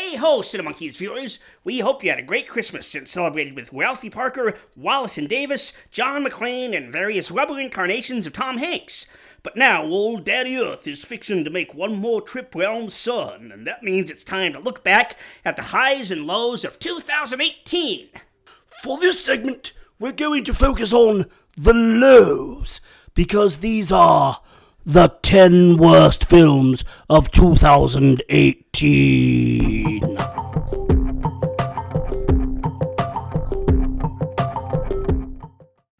Hey-ho, Cinemonkeys viewers! We hope you had a great Christmas and celebrated with Ralphie Parker, Wallace and Davis, John McClane, and various rubber incarnations of Tom Hanks. But now, old Daddy Earth is fixing to make one more trip round the sun, and that means it's time to look back at the highs and lows of 2018. For this segment, we're going to focus on the lows, because these are the 10 worst films of 2018.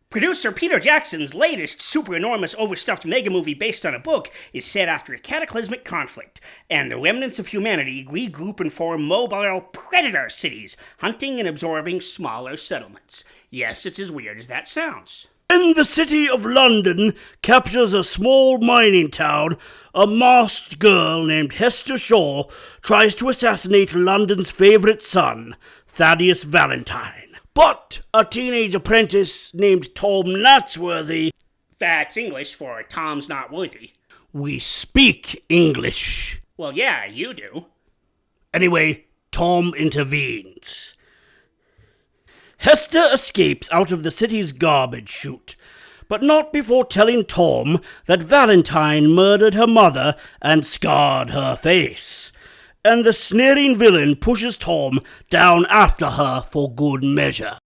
Producer Peter Jackson's latest super-enormous overstuffed mega-movie based on a book is set after a cataclysmic conflict, and the remnants of humanity regroup and form mobile predator cities, hunting and absorbing smaller settlements. Yes, it's as weird as that sounds. When the city of London captures a small mining town, a masked girl named Hester Shaw tries to assassinate London's favourite son, Thaddeus Valentine. But a teenage apprentice named Tom Natsworthy... That's English for Tom's not worthy. We speak English. Well, yeah, you do. Anyway, Tom intervenes. Hester escapes out of the city's garbage chute, but not before telling Tom that Valentine murdered her mother and scarred her face. And the sneering villain pushes Tom down after her for good measure.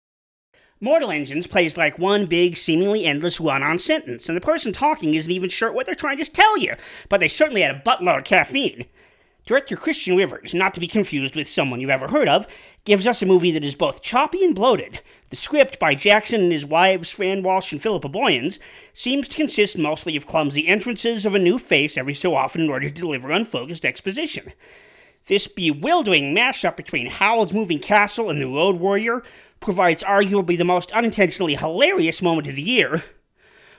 Mortal Engines plays like one big, seemingly endless run-on sentence, and the person talking isn't even sure what they're trying to tell you, but they certainly had a buttload of caffeine. Director Christian Rivers, not to be confused with someone you've ever heard of, gives us a movie that is both choppy and bloated. The script, by Jackson and his wives Fran Walsh and Philippa Boyens, seems to consist mostly of clumsy entrances of a new face every so often in order to deliver unfocused exposition. This bewildering mashup between Howl's Moving Castle and The Road Warrior provides arguably the most unintentionally hilarious moment of the year,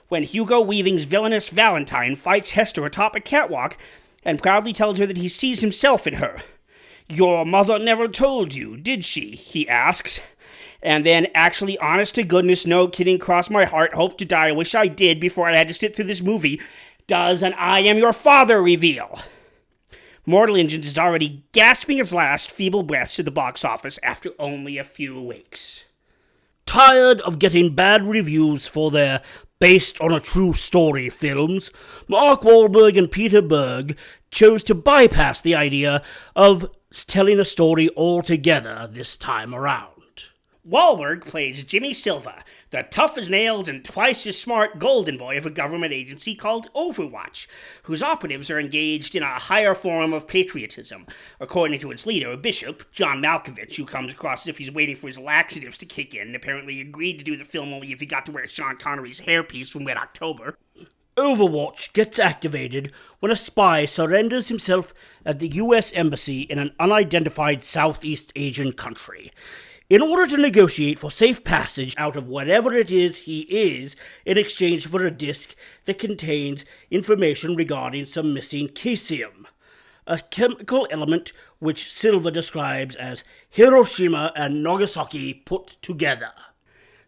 when Hugo Weaving's villainous Valentine fights Hester atop a catwalk and proudly tells her that he sees himself in her. "Your mother never told you, did she?" he asks. And then, actually, honest to goodness, no kidding, cross my heart, hope to die, wish I did before I had to sit through this movie, does an "I am your father" reveal. Mortal Engines is already gasping its last feeble breaths at the box office after only a few weeks. Tired of getting bad reviews for their based-on-a-true-story films, Mark Wahlberg and Peter Berg chose to bypass the idea of telling a story altogether this time around. Wahlberg plays Jimmy Silva, the tough-as-nails and twice-as-smart golden boy of a government agency called Overwatch, whose operatives are engaged in a higher form of patriotism, according to its leader, Bishop, John Malkovich, who comes across as if he's waiting for his laxatives to kick in and apparently agreed to do the film only if he got to wear Sean Connery's hairpiece from Red October. Overwatch gets activated when a spy surrenders himself at the U.S. Embassy in an unidentified Southeast Asian country, in order to negotiate for safe passage out of whatever it is he is in exchange for a disk that contains information regarding some missing caesium, a chemical element which Silva describes as Hiroshima and Nagasaki put together.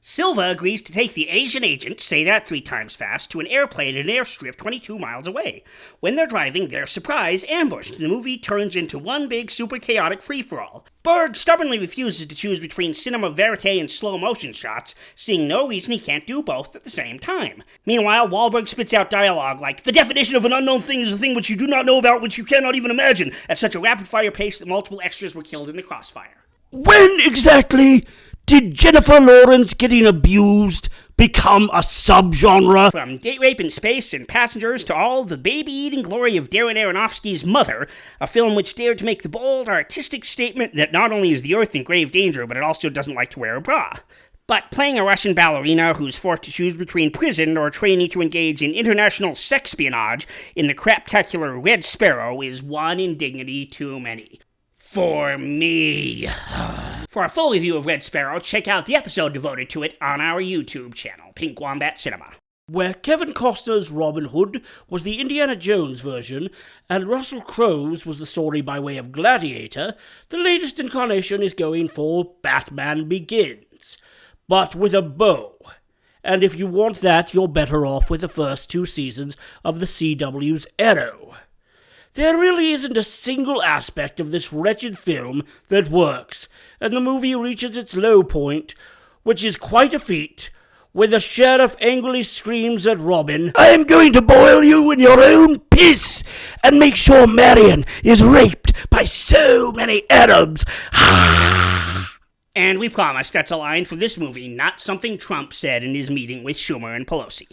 Silva agrees to take the Asian agent, say that 3 times fast, to an airplane in an airstrip 22 miles away. When they're driving, they're surprised, ambushed, and the movie turns into one big super chaotic free-for-all. Berg stubbornly refuses to choose between cinema verite and slow-motion shots, seeing no reason he can't do both at the same time. Meanwhile, Wahlberg spits out dialogue like, "The definition of an unknown thing is a thing which you do not know about, which you cannot even imagine," at such a rapid-fire pace that multiple extras were killed in the crossfire. When exactly did Jennifer Lawrence getting abused become a subgenre? From date rape in space and Passengers to all the baby-eating glory of Darren Aronofsky's Mother, a film which dared to make the bold, artistic statement that not only is the Earth in grave danger, but it also doesn't like to wear a bra. But playing a Russian ballerina who's forced to choose between prison or training to engage in international sexpionage in the craptacular Red Sparrow is one indignity too many. For me. For a full review of Red Sparrow, check out the episode devoted to it on our YouTube channel, Pink Wombat Cinema. Where Kevin Costner's Robin Hood was the Indiana Jones version, and Russell Crowe's was the story by way of Gladiator, the latest incarnation is going for Batman Begins, but with a bow. And if you want that, you're better off with the first 2 seasons of the CW's Arrow. There really isn't a single aspect of this wretched film that works, and the movie reaches its low point, which is quite a feat, when the sheriff angrily screams at Robin, "I'm going to boil you in your own piss and make sure Marion is raped by so many Arabs." And we promise that's a line for this movie, not something Trump said in his meeting with Schumer and Pelosi.